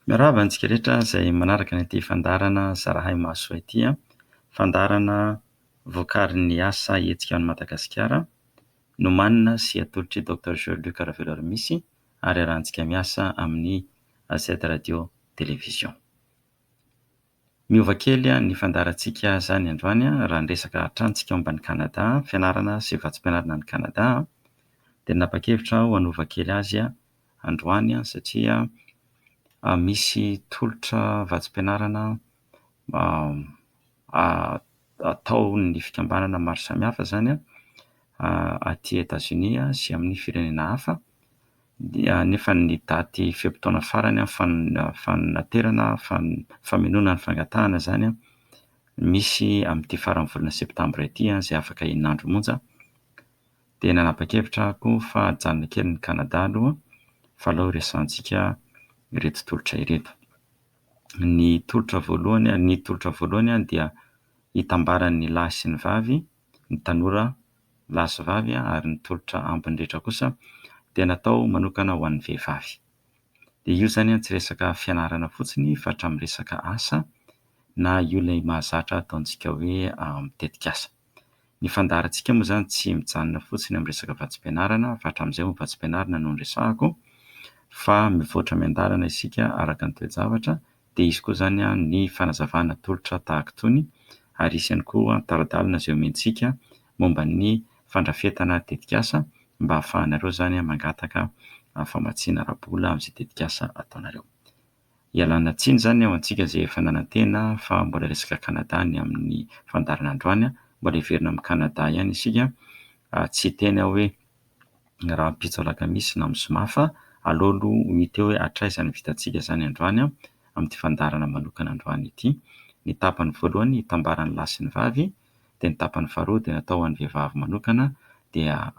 Miarahaba antsika rehetra izay manaraka an'ity fandarana Zarahay Mahasoa ity an, fandarana vokarin'ny asa hetsika an'i Madagasikara, nomanina sy atolotr'i Dr Jean-Luc Ravelo Armisy ary arahantsika miasa amin'ny Z Radio Television. Miova kely ny fandarantsika izany androany raha ny resaka hatrantsika momba ny Kanada, fianarana sy vatsim-pianarana ny Kanada, dia nanapa-kevitra aho hanova kely azy androany satria misy tolotra vatsim-pianarana atao ny fikambanana maro samihafa izany aty Etazonia sy amin'ny firenena hafa, nefa ny daty fetim-potoana farany fanaterana famonoana ny fangatahana izany misy amin'ity faran'ny volana septambra ity izay afaka in'andro monja, dia nanapa-kevitra ako fa hajanona kely ny Kanada aloha fa aleo resahantsika ireto tolotra ireto. Ny tolotra voalohany dia hitambaran'ny lahy sy ny vavy, ny tanora lahy sy vavy ary ny tolotra ambiny rehetra kosa dia natao manokana ho an'ny vehivavy. Dia io izany tsy resaka fianarana fotsiny fa hatramin'ny resaka asa na io ilay mahazatra ataontsika hoe mitetika asa. Ny fandarantsika moa izany tsy mijanona fotsiny amin'ny resaka vatsim-pianarana fa hatramin'izay ho vatsim-pianarana no resahako, fa mivoatra miandarana isika araka ny toe-javatra, dia izy koa izany ny fanazavana tolotra tahaka itony ary isany koa tara-dalana izay omentsika momba ny fandrafetana tetikasa mba ahafahanareo izany mangataka famatsiana ara-bola amin'izay tetikasa ataonareo. Ialana tsiny izany ao antsika izay efa nanantena fa mbola resaka Kanada ny amin'ny fandarana androany, mbola heverina amin'ny Kanada ihany isika, tsy teny aho hoe raha ampitso alakamisy na amin'ny zoma fa aleo aloha hita hoe hatraizany vitantsika izany androany amin'ity fandarana manokana androany ity. Ny tapany voalohany hitambaran'ny lahy sy ny vavy, dia ny tapany faharoa dia natao ho an'ny vehivavy manokana, dia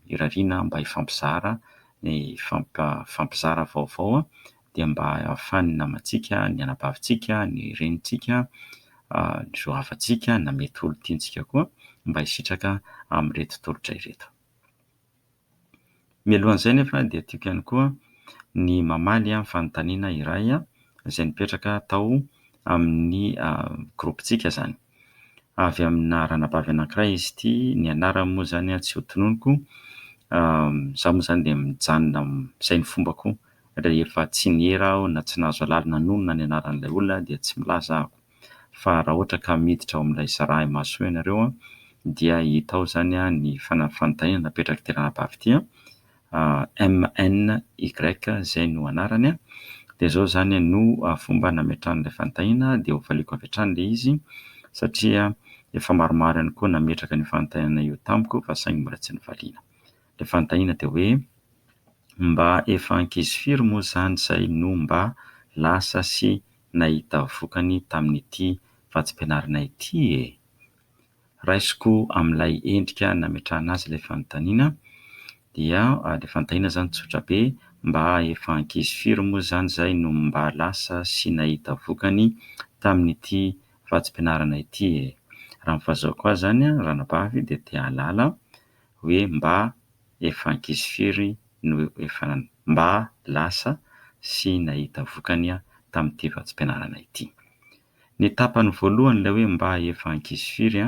irariana mba hifampizara ny fampizara vaovao, dia mba ahafahany namantsika, ny anabavintsika, ny renintsika, ny zoavantsika na mety olo-tiantsika koa mba hisitraka amin'ireto tolotra ireto. Mialohan'izay nefa dia tiako ihany koa ny mamaly fanontaniana iray izay nipetraka tao amin'ny gropintsika izany. Avy amina ranabavy anankiray izy ity, ny anarany moa izany tsy ho tononoko, izaho moa izany dia mijanona izay ny fombako, rehefa tsy nihera aho na tsy nahazo alalina nanonona ny anaran'ilay olona dia tsy milaza ahako, fa raha ohatra ka miditra ao amin'ilay Zarahay Mahasoa ianareo dia hita ao izany ny fanontaniana napetraka ity ranabavy ity, MNY izay no anarany, dia izao izany no fomba nametrahan'ilay fanontaniana, dia ho valiako avy hatrany ilay izy satria efa maromaro ihany koa nametraka ny fanontaniana io tamiko fa saingy mbola tsy nivaliana. Ilay fanontaniana dia hoe mba efa ankizy firy moa izany izay no mba lasa sy nahita vokany tamin'ity vatsim-pianarana ity e? Raisiko amin'ilay endrika nametrahana azy ilay fanontaniana, dia ilay fanontaniana izany tsotra be, mba efa ankizy firy moa izany izay no mba lasa sy nahita vokany tamin'ity vatsim-pianarana ity e? Raha ny fahazaoko azy izany ranabavy dia te hahalala hoe mba efa ankizy firy no efa mba lasa sy nahita vokany tamin'ity vatsim-pianarana ity. Ny tapany voalohany ilay hoe mba efa ankizy firy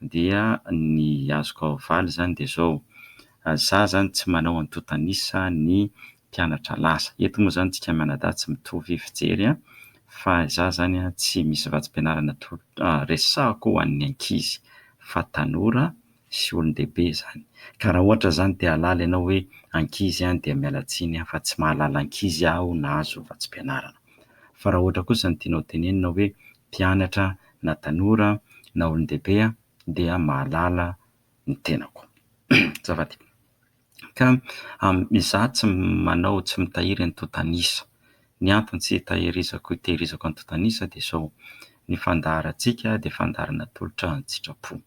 dia ny azoko havaly izany dia izao: izaho izany tsy manao antontanisa ny mpianatra lasa. Eto moa izany tsika mianadahy tsy mitovy fijery, fa izaho izany tsy misy vatsim-pianarana resahako ho an'ny ankizy fa tanora sy olon-dehibe izany. Ka raha ohatra izany te hahalala ianao hoe ankizy dia miala tsiny fa tsy mahalala ankizy aho nahazo vatsim-pianarana. Fa raha ohatra kosa ny tianao tenenina hoe mpianatra na tanora na olon-dehibe dia mahalala ny tenako. Azafady. Ka izaho tsy manao, tsy mitahiry antontanisa. Ny antony tsy hitehirizako antontanisa dia izao: ny fandaharantsika dia fandarana tolotra ny sitrapo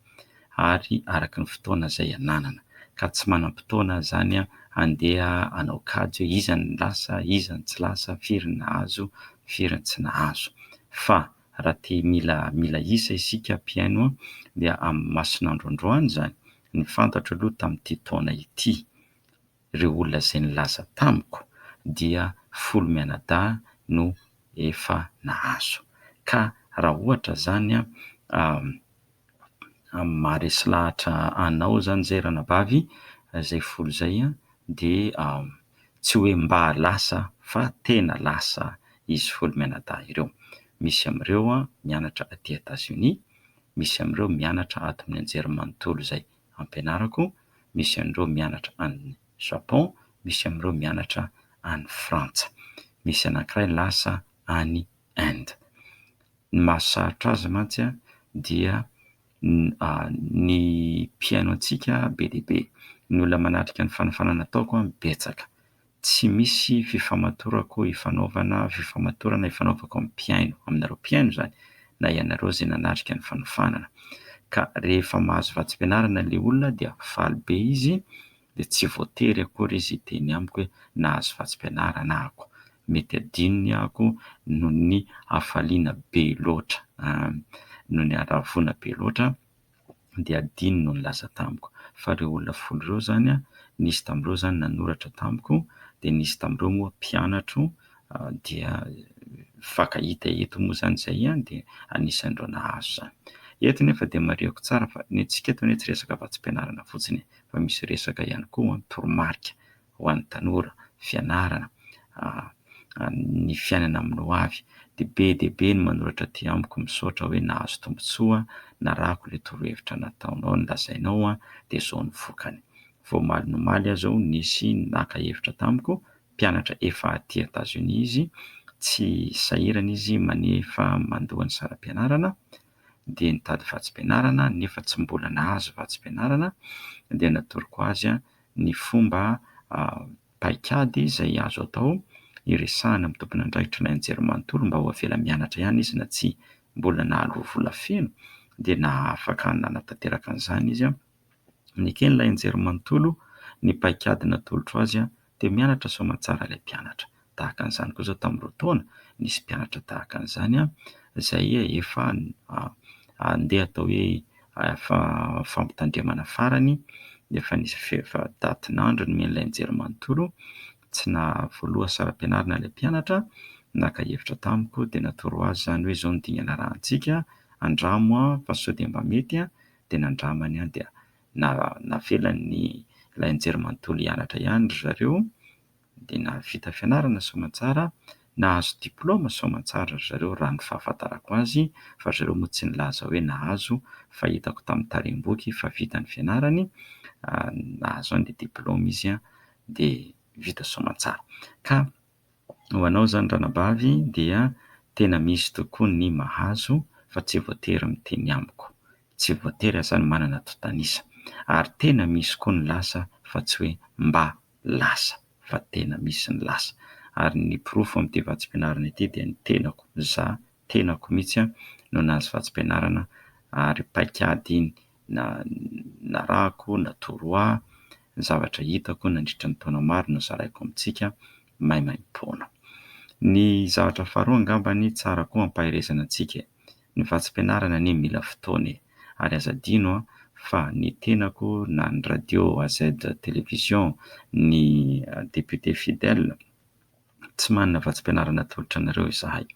ary araka ny fotoana izay ananana, ka tsy manam-potoana izany handeha hanao kajy hoe iza ny lasa, iza ny tsy lasa, firy ny nahazo, firy ny tsy nahazo. Fa raha te mila isa isika mpiaino dia amin'ny mason'andro androany izany, ny fantatro aloha tamin'ity taona ity, ireo olona izay nilaza tamiko dia folo mianadahy no efa nahazo. Ka raha ohatra zany maharesy lahatra anao zany zay ranabavy zay folo zay de tsy hoe mba lasa fa tena lasa izy folo mianadahy ireo. Misy am'ireo mianatra aty États-Unis, misy am'ireo mianatra ato amin'ny anjerimanontolo zay ampianarako, misy am'ireo mianatra any Japon, misy am'ireo mianatra any Frantsa, misy anankiray lasa any Inde. Ny mahasarotra azy mantsy dia ny mpiaino antsika be dia be, ny olona manatrika ny fanofanana ataoko betsaka. Tsy misy fifamatorako fifamatorana ifanaovako amin'ny mpiaino, aminareo mpiaino zany, na ianareo zay nanatrika ny fanofanana. Ka rehefa mahazo vatsim-pianarana le olona dia faly be izy, de tsy voatery akory izy hiteny amiko hoe nahazo vatsim-pianarana ahako. Mety adinony ahako noho ny hafaliana be loatra, noho ny haravona be loatra dia adiny no nilaza tamiko. Fa ireo olona folo ireo zany nisy tam'ireo zany nanoratra tamiko, de nisy tam'ireo moa mpianatro, dia fakahita eto moa zany zay de anisan'ireo nahazo zany. Eto nefa de marihako tsara fa ny antsika eto anie tsy resaka vatsim-pianarana fotsiny fa misy resaka ihany koa toromarika ho an'ny tanora, fianarana, ny fiainana amin'ny ho avy. De be ny manoratra aty amiko misaotra hoe nahazo tombotsoa, narahako le torohevitra nataonao nolazainao de zao ny vokany. Voamaly nomaly aho zao nisy naka hevitra tamiko, mpianatra efa aty États-Unis izy, tsy sahirana izy manefa mandoa ny saram-pianarana, de nitady vatsim-pianarana nefa tsy mbola nahazo vatsim-pianarana, de natoroko azy ny fomba paikady zay azo atao iresahana amin'ny tompony andraikitra ny anjerimanontolo mba ho avela mianatra ihany izy na tsy mbola nahalo vola feno, de na afaka nanatanteraka an'izany izy ny keny ilay anjerimanontolo ny paikady natolotro azy de mianatra soamantsara ilay mpianatra. Tahaka an'izany koa zao tamin'ireo taona nisy mpianatra tahaka an'izany zay efa andeha atao hoe fampitandremana farany, efa nisy datin'andro nomen'ilay anjerimanontolo, tsy nahavoaloha saram-pianarana ilay mpianatra, naka hevitra tamiko de natoro azy zany hoe zao no dingana rahantsika, andramo fa sao de mba mety de nandramany de navela ilay anjerimanontolo hianatra ihany ry zareo, de nahavita fianarana soamantsara, nahazo diplaoma soamantsara ry zareo raha ny fahafantarako azy, fa ry zareo moa tsy nilaza hoe nahazo, fa hitako tamin'ny tarim-boky fa vita ny fianarany, nahazo any le diplaoma izy de vita soamantsara. Ka ho anao zany ranabavy dia tena misy tokoa ny mahazo fa tsy voatery miteny amiko, tsy voatery aho zany manana dontanisa, ary tena misy koa ny lasa fa tsy hoe mba lasa fa tena misy ny lasa. Ary ny porofo amin'ity vatsim-pianarana ity dia ny tenako mihitsy no nahazo vatsim-pianarana, ary paikady narahako, natoro ahy, ny zavatra hitako nandritra ny taona maro no zaraiko amintsika maimaimpoana. Ny zavatra faharoa angambany tsara koa ampaherezana antsika, ny vatsim-pianarana anie mila fotoana ary aza adino fa ny tenako na ny radio AZ télévision, ny député fidèle tsy manana vatsim-pianarana atolotra anareo izahay,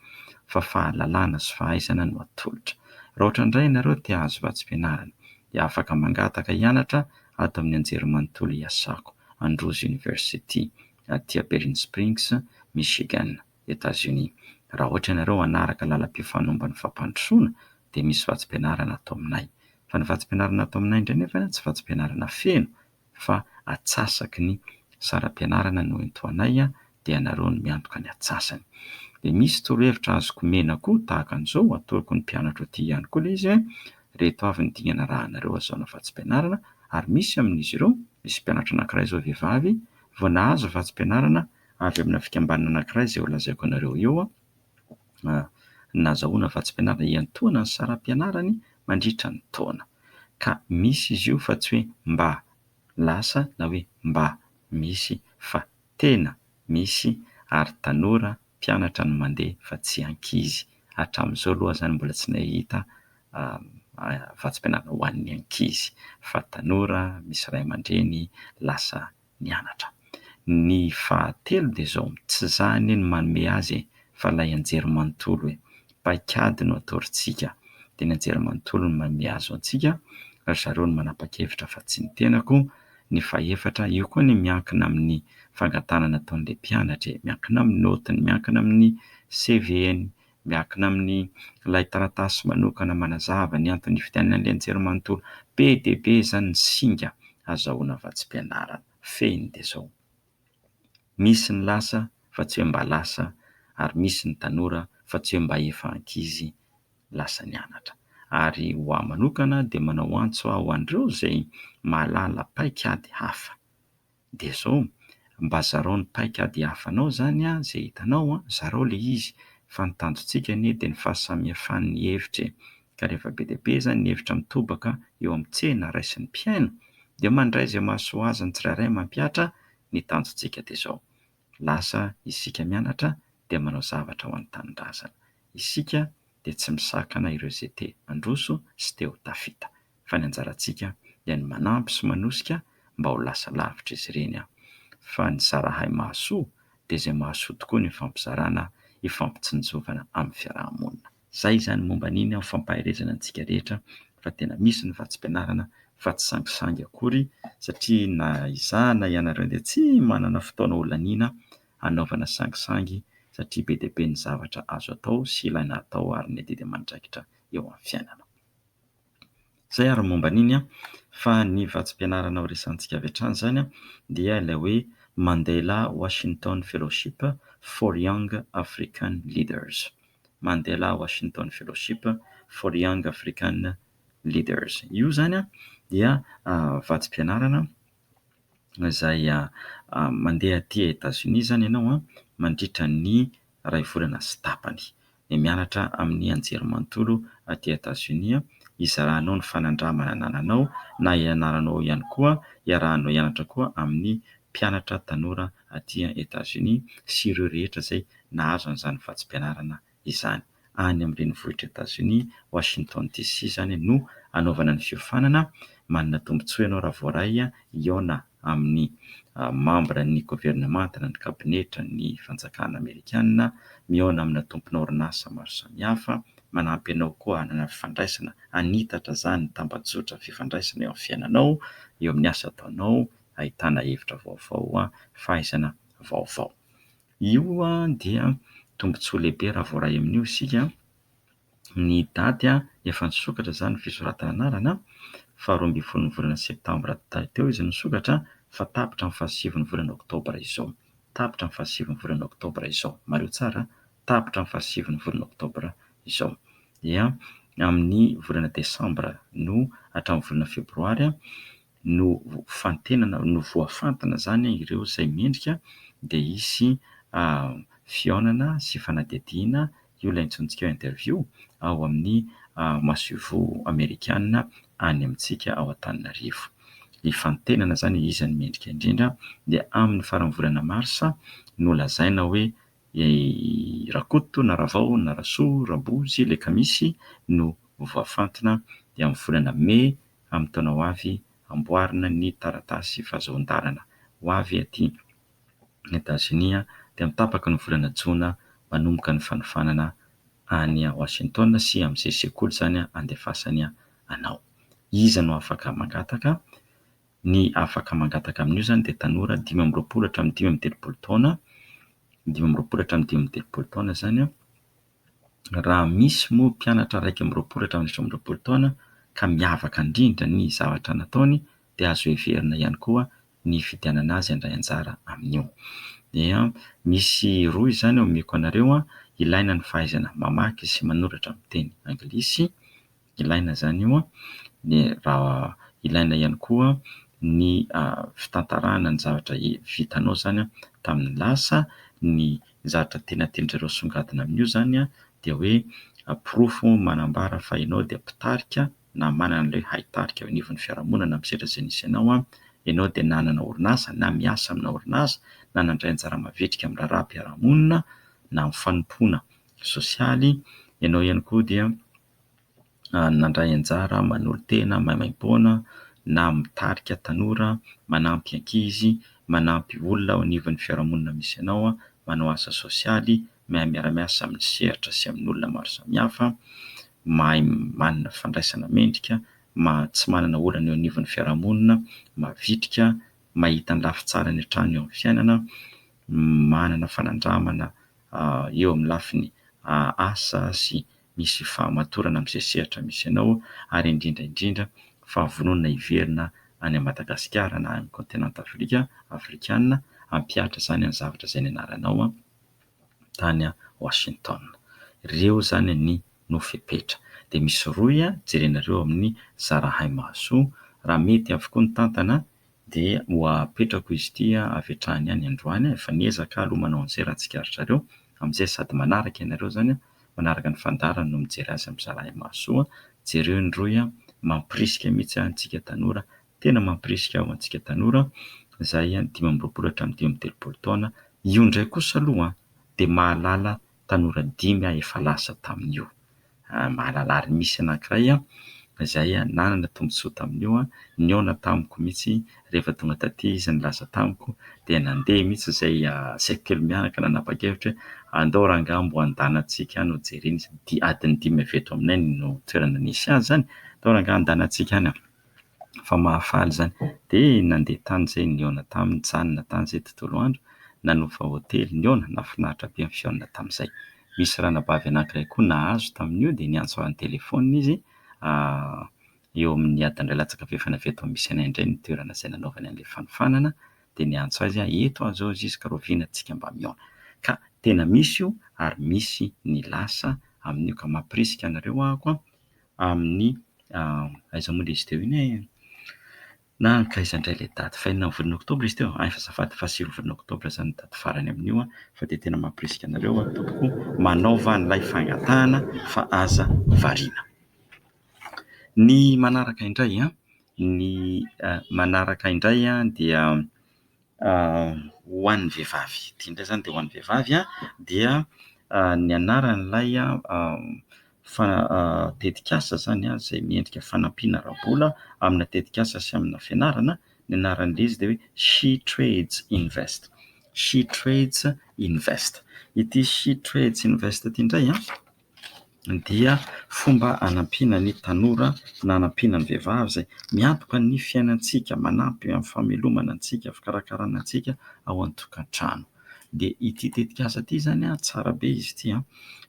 fa fahalalana sy fahaizana no atolotra. Raha ohatra indray ianareo te hahazo vatsim-pianarana dia afaka mangataka hianatra ato amin'ny anjerimanontolo iasako, Andrews University aty Berlin Springs, Michigan, États-Unis. Raha ohatra ianareo hanaraka lalam-pifanomban'ny fampandrosoana dia misy vatsim-pianarana atao aminay. Fa ny vatsim-pianarana atao aminay indray nefa tsy vatsim-pianarana feno, fa atsasaky ny saram-pianarana no etoanay dia ianareo no miantoka ny atsasany. De misy torohevitra azoko mena koa tahaka an'izao, atoroko ny mpianatra aty ihany koa ilay izy reto avy ny dingana rahanareo ahazoana vatsim-pianarana, ary misy amin'izy ireo, misy mpianatra anankiray zao vehivavy vao nahazo vatsim-pianarana avy amina fikambanana anankiray izay ho lazaiko anareo eo, nahazoana vatsim-pianarana iantoana ny saram-pianarany mandritra ny taona. Ka misy izy io fa tsy hoe mba lasa na hoe mba misy, fa tena misy, ary tanora mpianatra no mandeha fa tsy ankizy. Hatramin'izao aloha zany mbola tsy nahita vatsim-pianarana ho an'ny ankizy, fa tanora misy ray aman-dreny lasa nianatra. Ny fahatelo dia zao, tsy izaho anie no manome azy fa ilay anjery manontolo hoe paikady no ataorintsika. Dia ny anjery manontolo no manome azo antsika ary zareo no manapa-kevitra fa tsy ny tenako ny fahefatra. Io koa ny miankina amin'ny fangatana ataon'ilay mpianatra, miankina amin'ny notiny, miankina amin'ny CV-ny, miankina amin'ny ilay taratasy manokana manazava ny antony ividianana an'ilay anjery manontolo. Be dia be izany ny singa azahoana vatsim-pianarana. Fehiny dia izao. Misy ny lasa fa tsy hoe mba lasa, ary misy ny tanora fa tsy hoe mba efa ankizy lasa nianatra. Ary ho ahy manokana dia manao antso aho ho an'ireo izay mahalala paikady hafa. Dia izao, mba zarao ny paikady hafanao izany izay hitanao, zarao ilay izy, fa ny tanjontsika anie dia ny fahasamihafan'ny hevitra. Ka rehefa be dia be izany ny hevitra mitobaka eo amin'ny tsena raisin'ny mpiaino, dia mandray izay mahasoa azy ny tsirairay mampiatra. Ny tanjontsika dia izao: lasa isika mianatra dia manao zavatra ho an'ny tanindrazana. Isika dia tsy misakana ireo izay te handroso sy te ho tafita, fa ny anjarantsika dia ny manampy sy manosika mba ho lasa lavitra izy ireny. Fa ny zarahay mahasoa dia izay mahasoa tokoa ny fampizarana, ifampitsinjovana amin'ny fiarahamonina. Izay izany momba n'iny amin'ny fampaherezana antsika rehetra, fa tena misy ny vatsim-pianarana fa tsy sangisangy akory, satria na izaho na ianareo dia tsy manana fotoana olaniana hanaovana sangisangy, satria be dia be ny zavatra azo atao sy ilaina atao ary ny adidy aman-draikitra eo amin'ny fiainana. Izay ary momba n'iny fa ny vatsim-pianarana ho resantsika avy hatrany izany dia ilay hoe Mandela Washington Fellowship for Young African Leaders. Mandela Washington Fellowship for Young African Leaders. Io izany dia vatsim-pianarana izay mandeha aty Etazonia izany ianao mandritra ny 2 volana sy tapany. Ny mianatra amin'ny anjery manontolo aty Etazonia, izarahanao ny fanandramana anananao na ianaranao ihany koa, iarahanao ianatra koa amin'ny mpianatra tanora aty Etazonia sy ireo rehetra izay nahazo an'izany vatsim-pianarana izany. Any amin'ny renivohitra Etazonia, Washington DC izany no anaovana ny fiofanana. Manana tombon-tsoa ianao raha voaray hiaona amin'ny membre ny gouvernemanta, ny kabinetra, ny fanjakana Amerikanina, mihaona amina tomponao orinasa maro samihafa, manampy ianao koa hanana fifandraisana, hanitatra izany ny tambajotra fifandraisana eo amin'ny fiainanao, eo amin'ny asa ataonao, ahitana hevitra vaovao, fahaizana vaovao. Io dia tombon-tsoa lehibe raha voaray amin'io isika. Ny daty efa nisokatra izany fisoratana anarana fa 12 ny volana septambra teo izy nisokatra, fa tapitra amin'ny 17 volana oktobra izao. Tapitra amin'ny 17 volana oktobra izao. Mareo tsara, tapitra amin'ny 17 volana oktobra izao. Dia amin'ny volana desambra no hatramin'ny volana febroary no fantenana, no voafantana izany ireo izay mendrika, dia hisy fihaonana sy fanadihadiana, io ilay antsointsika interview, ao amin'ny masovo Amerikanina any amintsika ao Antananarivo. Ny fantenana izany isan'ny mendrika indrindra dia amin'ny faran'ny volana marsa no lazaina hoe rakoto na ravao na rasoa rabozy ilay kamisy no voafantana. Dia amin'ny volana May amin'ny taona ho avy amboarina ny taratasy fahazoan-darana ho avy aty Etazonia. Dia mitapaka ny volana Jona manomboka ny fanofanana any Washington sy amin'izay sekoly izany andefasany anao. Iza no afaka mangataka? Ny afaka mangataka amin'io izany dia tanora 25 hatramin'ny 30 taona. 25 hatramin'ny 30 taona izany. Raha misy moa mpianatra 20 hatramin'ny 30 taona ka miavaka indrindra ny zavatra nataony, dia azo heverina ihany koa ny fidianana azy handray anjara amin'io. Dia misy roa izany omeko anareo, ilaina ny fahaizana mamaky sy manoratra amin'ny teny anglisy, ilaina izany io. Raha ilaina ihany koa ny fitantarana ny zavatra vitanao izany tamin'ny lasa. Ny zavatra tena tian'ireo songadina amin'io izany dia hoe porofo manambara fa ianao dia mpitarika na manana an'ilay haitarika eo anivon'ny fiarahamonina amin'ny sehatra izay nisy ianao. Ianao dia nanana orinasa na miasa amina orinasa na nandray anjara mavetrika amin'ny raharaham-piarahamonina na amin'ny fanompoana sosialy. Ianao ihany koa dia nandray anjara manolo-tena, maimaimpoana na mitarika tanora, manampy ankizy, manampy olona ao anivon'ny fiarahamonina misy ianao, manao asa sosialy mahay miara-miasa amin'ny sehatra sy amin'ny olona maro samihafa, mahay manana fandraisana mendrika, tsy manana olana eo anivon'ny fiarahamonina, mavitrika, mahita ny lafitsara ny hatrany eo amin'ny fiainana, manana fanandramana eo amin'ny lafiny asa sy misy fahamatorana amin'izay sehatra misy ianao, ary indrindra indrindra fahavonona hiverina any Madagasikara na amin'ny kontinanta afrikanina, hampihatra izany ny zavatra izay nianaranao tany Washington. Ireo zany ny nofepetra. Dia misy roy jerenareo amin'ny Zarahay Mahasoa, raha mety avokoa ny tantana dia ho apetrako izy ity avy hatrany any androany, efa niezaka aloha manao an'izay raha tsikaritra reo, amin'izay sady manaraka ianareo zany, manaraka ny fandarana no mijery azy amin'ny Zarahay Mahasoa. Jereo ny roy mampirisika mihitsy antsika tanora, tena mampirisika ho antsika tanora, izay 5 hatramin'ny 13 taona. Io indray kosa aloha dia mahalala tanora 5 efa lasa tamin'io. Mahalala ary misy anankiray izay nanana tombontsoa tamin'io, niaona tamiko mihitsy rehefa tonga taty izy nilaza tamiko, dia nandeha mihitsy izay saiko kely mianaka nanapa-kevitra hoe andao rangahy mbo andanantsika any ho jerena izy, adiny 5 avy eto aminay no toerana nisy azy zany, andao rangahy andanantsika any fa mahafaly zany. Dia nandeha tany izay niaona taminy, nijanona tany izay tontolo andro, nanofa hôtely, niaona, nahafinaritra be amin'ny fiainana tamin'izay. Misy ranabavy anankiray koa nahazo tamin'io dia niantso amin'ny telefaonina izy, eo amin'ny adiny iray latsaka fehefana avy eto misy anay indray ny toerana izay nanaovany an'ilay fanofanana, dia niantso azy eto azo izy ka roviana antsika mba miaona. Ka tena misy io, ary misy ny lasa amin'io, ka mampirisika anareo ahako amin'ny aiza moa ilay izy teo iny na kaiza indray ilay daty, fa enina volana oktobra izy teo, efa azafady fa 9 volana oktobra zany ny daty farany amin'io, fa dia tena mampirisika anareo tompoko manaova an'ilay fangatahana fa aza variana. Ny manaraka indray dia ho an'ny vehivavy. Ity indray zany dia ho an'ny vehivavy dia ny anaran'ilay tetikasa zany izay miendrika fanampiana rahabola amina tetikasa sy amina fianarana. Ny anaran'ilay izy dia hoe She Trades Invest. She Trades Invest. Ity She Trades Invest ity indray dia fomba hanampiana ny tanora na hanampiana ny vehivavy izay miantoka ny fiainantsika, manampy amin'ny famelomana antsika, fikarakarana antsika ao an-tokantrano. Dia ity tetikasa ity zany tsara be izy ity,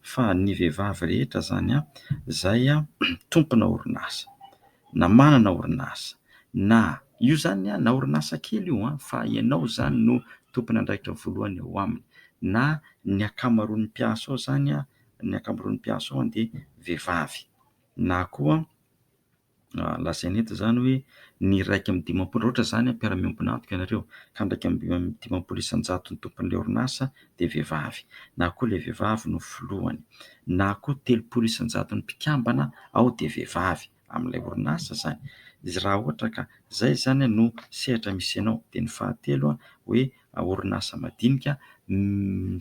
fa ny vehivavy rehetra zany izay tompona orinasa na manana orinasa, na io zany na orinasa kely io, fa ianao zany no tompona andraikitra voalohany eo aminy, na ny akamaroan'ny mpiasa ao zany, ny akamaroan'ny mpiasa ao dia vehivavy, na koa lazaina eto zany hoe ny 1/50, ohatra zany mpiara-miombona antoka ianareo ka 1/50 isan-jato ny tompon'ilay orinasa dia vehivavy, na koa ilay vehivavy no filohany, na koa 30 isan-jato ny mpikambana ao dia vehivavy amin'ilay orinasa zany. Izy raha ohatra ka izay zany no sehatra misy ianao. Dia ny fahatelo hoe orinasa madinika,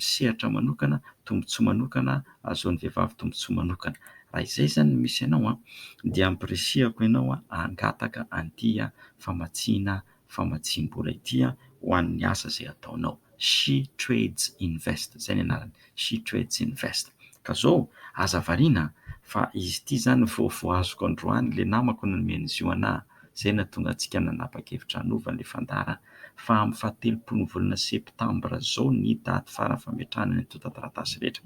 sehatra manokana, tombotsoa manokana, ahazoan'ny vehivavy tombotsoa manokana. Raha izay zany no misy ianao dia ampirisihako ianao hangataka an'ity famatsiam-bola ity ho an'ny asa izay ataonao. She Trades Invest, izay ny anarany, She Trades Invest. Ka zao aza variana fa izy ity zany vao azoko androany ilay namako no nomeny izy io anahy, izay nahatonga antsika nanapa-kevitra hanova ilay fandara, fa amin'ny 17 volana septambra zao ny daty farany fametrahana ny tonta-taratasy rehetra.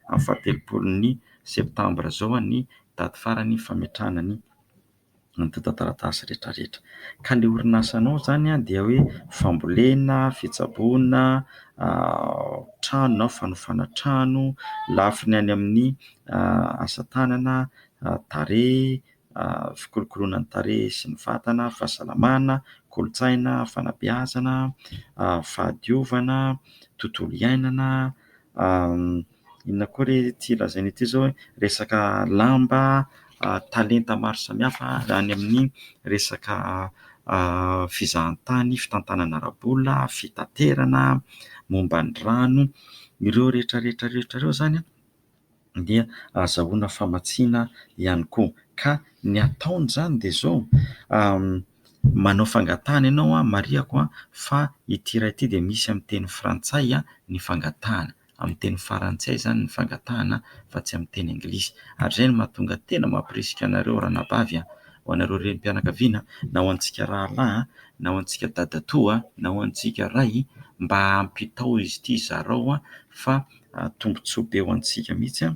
Amin'ny 17 septambra zao ny daty farany fametrahana ny tonta-taratasy rehetrarehetra. Ka ilay orinasanao zany dia hoe fambolena, fitsaboana, trano na fanofana trano, lafiny any amin'ny asa tanana, tarehy, fikolokoloana ny tarehy sy ny vatana, fahasalamana, kolontsaina, fanabeazana, fahadiovana, tontolo iainana, inona koa re ity lazaina ity zao, resaka lamba, talenta maro samihafa any amin'ny resaka fizahan-tany, fitantanana ara-bola, fitaterana, momba ny rano, ireo rehetrarehetra ireo zany dia azahoana famatsiana ihany koa. Ka ny ataony zany dia zao, manao fangatahana ianao, marihako fa ity iray ity dia misy amin'ny teny frantsay ny fangatahana, amin'ny teny farantsay zany ny fangatahana fa tsy amin'ny teny anglisy. Ary izay no mahatonga tena mampirisika anareo ranabavy, ho anareo renim-pianakaviana, na ho antsika rahalahy, na ho antsika dadatoa, na ho antsika ray, mba hampitao izy ity zarao fa tombontsoa be ho antsika mihitsy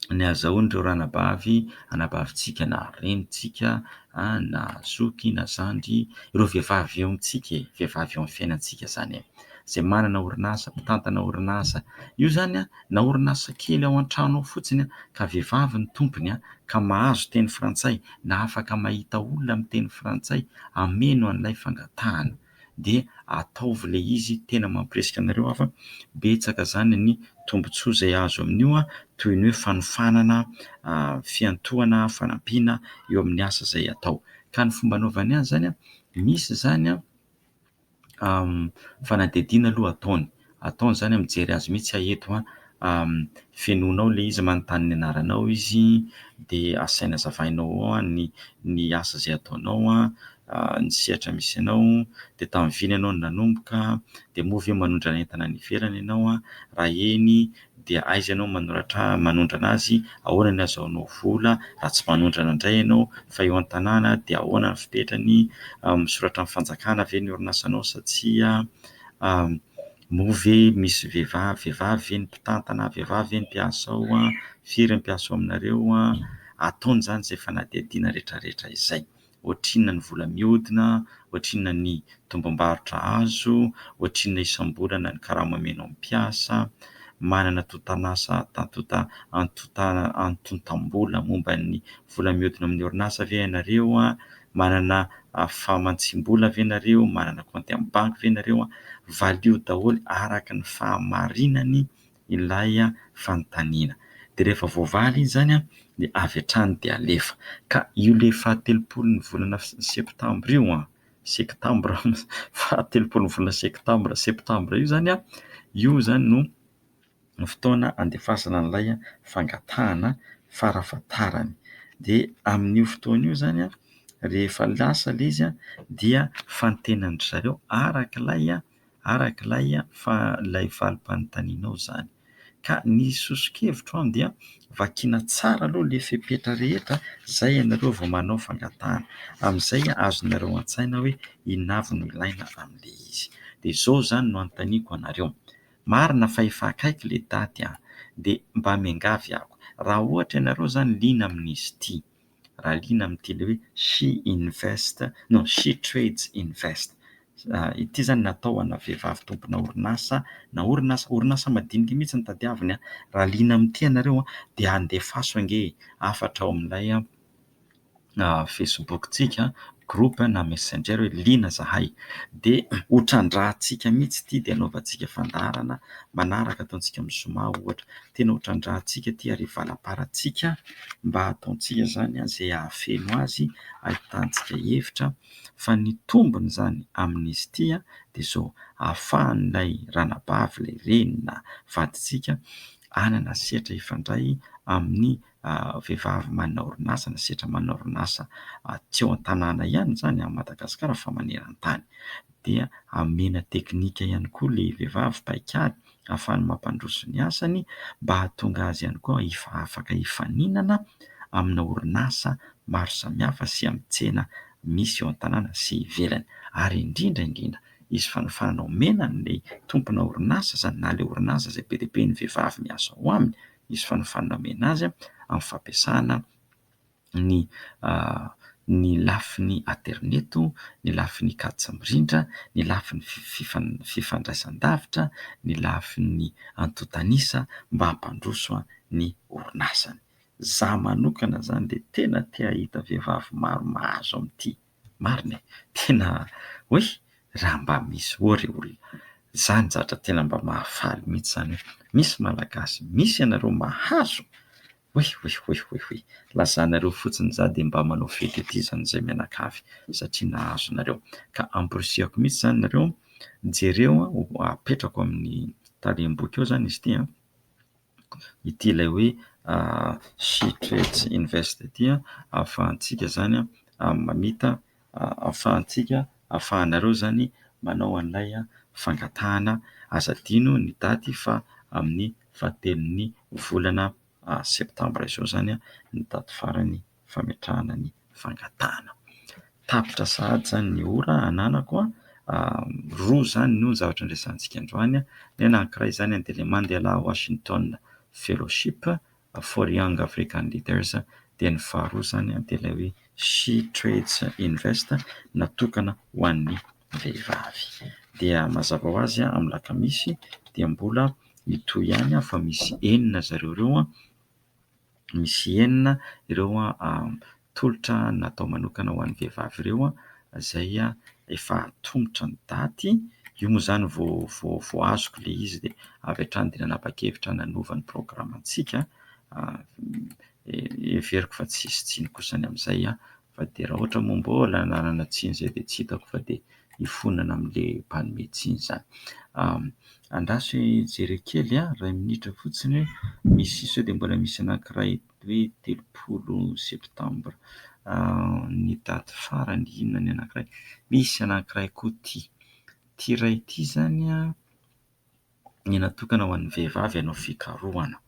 ny ahazahoan'ireo ranabavy, anabavintsika na renintsika, na zoky na zandry, ireo vehivavy eo amintsika, vehivavy eo amin'ny fiainantsika zany, izay manana orinasa, mpitantana orinasa. Io zany na orinasa kely ao an-trano ao fotsiny ka vehivavy ny tompony ka mahazo teny frantsay na afaka mahita olona amin'ny teny frantsay, hameno an'ilay fangatahana, dia ataovy ilay izy. Tena mampirisika anareo fa betsaka zany ny tombontsoa izay azo amin'io, toy ny hoe fanofanana, fiantohana, fanampiana eo amin'ny asa izay atao. Ka ny fomba anaovany azy zany misy zany fanadihadiana aloha ataony zany mijery azy mihitsy eto, fenoanao ilay izy, manontany ny anaranao izy, dia asaina azavainao ao ny asa izay ataonao, ny sehatra misy anao, dia tamin'ny viny ianao no nanomboka, dia moa ve manondrana entana any ivelany ianao, raha eny dia aiza ianao manondrana azy, ahoana ny azahoanao vola, raha tsy manondrana indray ianao fa eo an-tanàna dia ahoana ny fipetrany, misoratra amin'ny fanjakana ve ny orinasanao sa tsia, moa ve misy vehivavy ve ny mpitantana, vehivavy ve ny mpiasa ao, firy ny mpiasa ao aminareo. Ataony zany izay fanadihadiana rehetrarehetra izay, ohatrinona ny vola mihodina, ohatrinona ny tombam-barotra azo, ohatrinona isam-bolana ny karama amenao mpiasa, manana antontam-bola momba ny vola mihodina amin'ny orinasa ve ianareo, manana fahamantsim-bola ve ianareo, manana kaonty amin'ny banky ve ianareo. Valio daholo araka ny fahamarinany ilay fanontaniana. Dia rehefa voavaly izy zany dia avy hatrany dia alefa. Ka io le fahatelopolon'ny volana septambra io, fahatelopolon'ny volana septambra io zany, io zany no fotoana andefasana an'ilay fangatahana farafahatarany. Dia amin'io fotoana io zany rehefa lasa ilay izy dia fantenan'ny zareo arak'ilay valim-panontanianao zany. Ka ny sosokevitro dia vakiana tsara aloha ilay fepetra rehetra, izay ianareo vao manao fangatahana, amin'izay azonareo an-tsaina hoe inona avy no ilaina amin'ilay izy. Dia izao zany no anontaniako anareo, marina fa efa akaiky ilay daty, dia mba miangavy ahako, raha ohatra ianareo zany liana amin'izy ity, raha liana amin'ity ilay hoe she trades invest, ity zany natao ana vehivavy tompona orinasa na orinasa madinika mihitsy ny tadiaviny. Raha liana amin'ity ianareo dia andefaso ange, afatra ao amin'ilay Facebook-tsika, groupe na messenger hoe liana zahay, dia hotrandrahantsika mihitsy ity, dia anaovantsika fandaharana manaraka, ataontsika misoma ohatra, tena hotrandrahantsika ity ary valaparantsika mba ataontsika zany izay ahafeno azy, ahitantsika hevitra fa ny tombony zany amin'izy ity dia izao: ahafahan'ilay ranabavy, ilay renina vadintsika hanana sehatra ifandray amin'ny vehivavy manana orinasa na sehatra manana orinasa tsy ao an-tanàna ihany zany Madagasikara fa maneran-tany, dia amena teknika ihany koa ilay vehivavy paikady ahafahany mampandroso ny asany, mba hahatonga azy ihany koa afaka hifaninana amina orinasa maro samihafa sy amin'ny tsena misy eo an-tanàna sy ivelany. Ary indrindra izy fanofanana omena ny tompona orinasa zany, na ilay orinasa izay be dia be ny vehivavy miasa ao aminy, izy fanofanana omena azy amin'ny fampiasana ny lafiny aterineto, ny lafiny kajy sy mirindra, ny lafiny fifandraisan-davitra, ny lafiny antontanisa mba hampandroso ny orinasany. Zaho manokana zany dia tena tia hita vehivavy maro mahazo amin'ity, marina tena hoe raha mba misy ory olona zany, zavatra tena mba mahafaly mihitsy zany hoe misy malagasy, misy ianareo mahazo, hoe lazanareo fotsiny za dia mba manao fety aty zany izay mianakavy satria nahazo nareo. Ka amporisihako mihitsy zany nareo, jereo apetrako amin'ny talim-boky eo zany izy ity ilay hoe she trades invest ity, ahafahantsika zany mamita, ahafahanareo zany manao an'ilay fangatahana. Aza adino ny daty fa amin'ny fahatelon'ny volana septambra. Izao zany ny daty farany fametrahana ny fangatahana. Tapitra sahady zany ny ora ananako roa zany no zavatra andresantsika androany. Ny anankiray zany dia ilay Mandela Washington Fellowship for Young African Leaders, dia ny faharoa zany dia ilay hoe She Trades Invest natokana ho an'ny vehivavy. Dia mazava ho azy amin'ny lakamisy dia mbola mitohy ihany fa misy enina zareo ireo misy enina ireo tolotra natao manokana ho an'ny vehivavy ireo izay efa tongotra ny daty. Io moa zany vao azoko le izy dia avy hatrany dia nanapa-kevitra nanova ny programantsika. Everiko fa tsisy tsiny kosa ny amin'izay fa dia raha ohatra moa mbola nanana tsiny izay dia tsy hitako fa dia hifonana amin'ilay mpanome tsiny zany. Andraso jereo kely iray minitra fotsiny misy sao dia mbola misy anankiray hoe 30 septambra ny daty farany. Inona ny anankiray? Misy anankiray koa ty iray ity zany ny natokana ho an'ny vehivavy hanao fikarohana.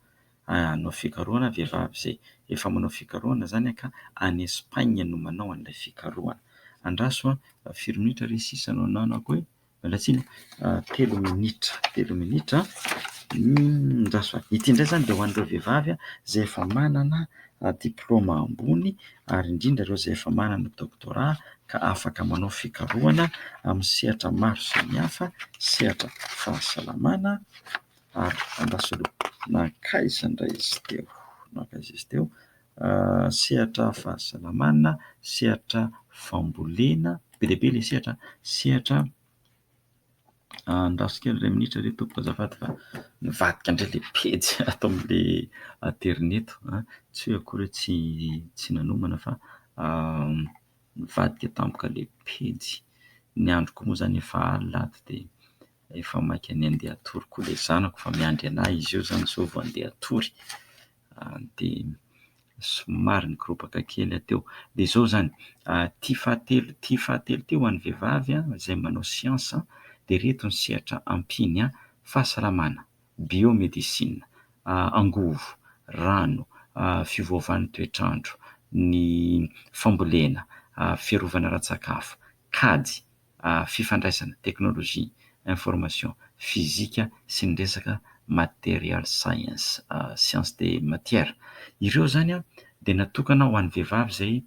Hanao fikarohana vehivavy izay efa manao fikarohana zany ka any Espagne no manao an'ilay fikarohana. Andraso 4 minitra ry sisa no ananako hoe mialatsiny 3 minitra. Andraso ity indray zany dia ho an'ireo vehivavy izay efa manana diplaoma ambony ary indrindra ireo izay efa manana doktorat ka afaka manao fikarohana amin'ny sehatra maro samihafa, sehatra fahasalamana. Ary andraso nankaiza indray izy teo, sehatra fahasalamana, sehatra fambolena, be dia be ilay sehatra andraso kely 2 minitra ry tompoko azafady fa nivadika indray ilay pejy atao amin'ilay aterineto. Tsy hoe akory tsy nanomana fa nivadika tampoka ilay pejy. Ny androko moa zany efa alina ato dia efa maika ny andeha hatory koa ilay zanako fa miandry anahy izy io zany sao vao andeha hatory dia somary nikoropaka kely teo. Dia izao zany ty fahatelo teo ho an'ny vehivavy izay manao siansa dia reto ny sehatra ampiny: fahasalamana, biomedisina, angovo, rano, fiovaovan'ny toetrandro, ny fambolena, fiarovana ara-tsakafo, kajy, fifandraisana, teknôlôjia, information, fizika sy ny resaka material science, science de matière. Ireo zany dia natokana ho an'ny vehivavy izay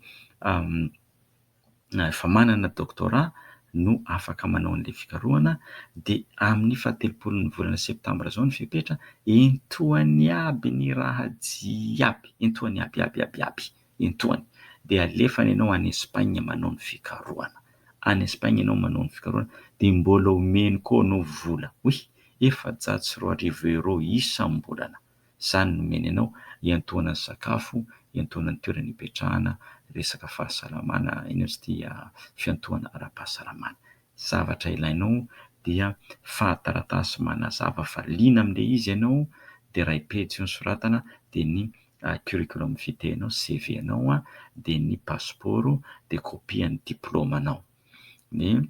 efa manana doktorat no afaka manao an'ilay fikarohana. Dia amin'ny 17 volana septambra zao ny fepetra entoany aby ny raha jiaby, entoany aby entoany. Dia alefany ianao any Espagne manao ny fikarohana. Any Espagne ianao manao ny fikarohana dia mbola omeny koa anao vola €1,400 isam-bolana. Izany no omeny anao iantoana ny sakafo, iantoana ny toerana hipetrahana, resaka fahasalamana, ino izy ity, fiantohana ara-pahasalamana. Zavatra ilainao dia fahataratasy manazava fa liana amin'ilay izy ianao, dia iray pejy io nosoratana, dia ny curriculum vitae anao, CV anao, dia ny pasiporo, dia kopia ny diplaomanao. Ny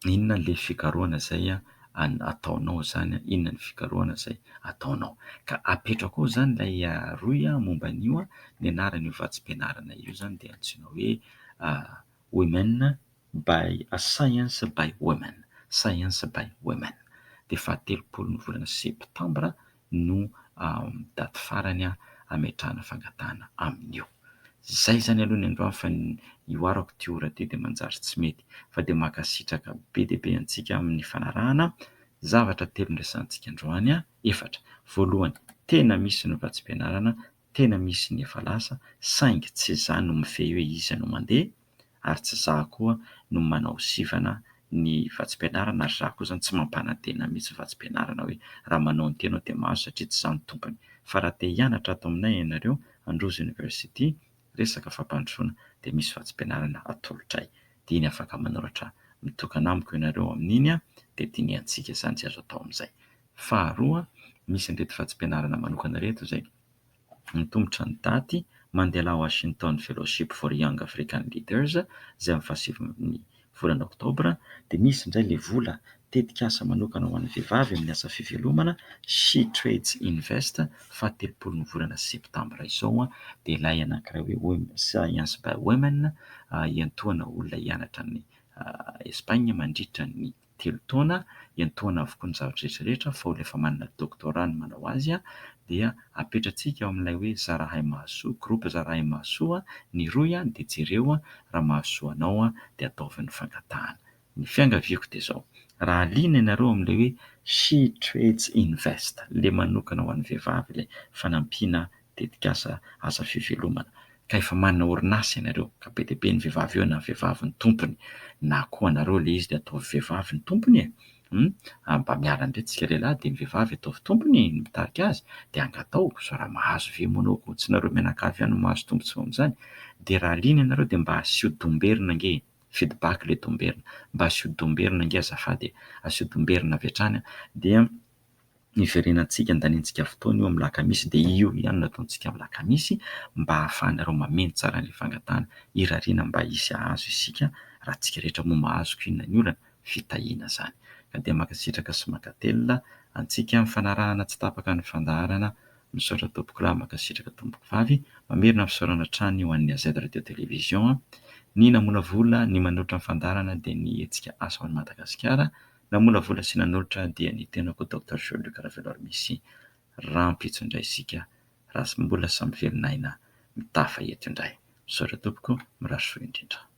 inona ilay fikarohana izay ataonao zany, inona ny fikarohana izay ataonao. Ka apetrako ao zany ilay roy momba an'io. Ny anaran'io vatsim-pianarana io zany dia antsoina hoe Women by Science by Women, Science by Women. Dia 17 ny volana septambra no daty farany ametrahana fangatahana amin'io. Zay zany aloha ny androany fa ioarako ty ora ty dia manjary tsy mety fa dia makasitraka be dia be antsika amin'ny fanarahana. Zavatra telo ndraisantsika androany efatra. Voalohany, tena misy ny vatsim-pianarana, tena misy ny efa lasa, saingy tsy izaho no mifehy hoe iza no mandeha ary tsy izaho koa no manao sivana ny vatsim-pianarana, ary izaho koa zany tsy mampanantena mihitsy vatsim-pianarana hoe raha manao ny tianao dia mahazo satria tsy izaho no tompony. Fa raha te hianatra ato aminay ianareo Androzy University resaka fampandrosoana dia misy vatsim-pianarana atolotray. Dia iny afaka manoratra mitokana amiko ianareo amin'iny dia dinihantsika izany tsy azo atao amin'izay. Faharoa, misy an'ireto vatsim-pianarana manokana reto izay nitombotra ny daty Mandela Washington Fellowship for Young African Leaders izay amin'ny 27 volana oktobra. Dia misy indray ilay vola tetikasa manokana ho an'ny vehivavy amin'ny asa fivelomana She Trades Invest, 30 volana septambra izao dia ilay anankiray hoe Science by Women iantoana olona hianatra ny Espagne mandritra ny 3 taona, iantoana avokoa ny zavatra rehetrarehetra fa olona efa manana doktora no manao azy dia apetratsika ao amin'ilay hoe Zarahay Mahasoa, groupe Zarahay Mahasoa, ny roy dia jereo raha mahasoa anao dia ataovy ny fangatahana. Ny fiangaviako dia izao, raha liana ianareo amin'ilay hoe She Trades Invest, le manokana ho an'ny vehivavy ilay fanampiana tetikasa asa fivelomana, ka efa manana orinasa ianareo ka be dia be ny vehivavy eo na vehivavy ny tompony, na koa anareo ilay izy dia ataovy vehivavy ny tompony mba miala indray tsika lehilahy dia ny vehivavy ataovy tompony mitarika azy dia angatao, so raha mahazo vemoana ao tsy nareo mianakavy ihany no mahazo tombontsoa amin'izany. Dia raha liana ianareo dia mba asio domberina ange, feedback ilay domberina, mba asio domberina ange azafady, asio domberina avy hatrany dia iverenantsika andaniantsika fotoana io amin'ny lakamisy dia io ihany no ataontsika amin'ny lakamisy mba ahafahanareo mameno tsara ny fangatahana, irariana mba hisy ahazo isika raha tsika rehetra moa mahazo inona ny olana fitahiana izany. Ka dia mankasitraka sy mankatelina antsika mifanarahana tsy tapaka ny fandaharana, misaotra tompoko lahy, mankasitraka tompoko vavy, mamerina fisaorana hatrany ho an'ny AZ Radio Television, ny namola vola, ny manolotra ny fandaharana dia ny hetsika asa ho an'i Madagasikara, namola vola sy nanolotra dia ny tenako Dr Jean-Luc Raveloarmisy, rahampitso indray isika raha mbola samy velon'aina mitafa eto indray. Misaotra tompoko, miraso indrindra.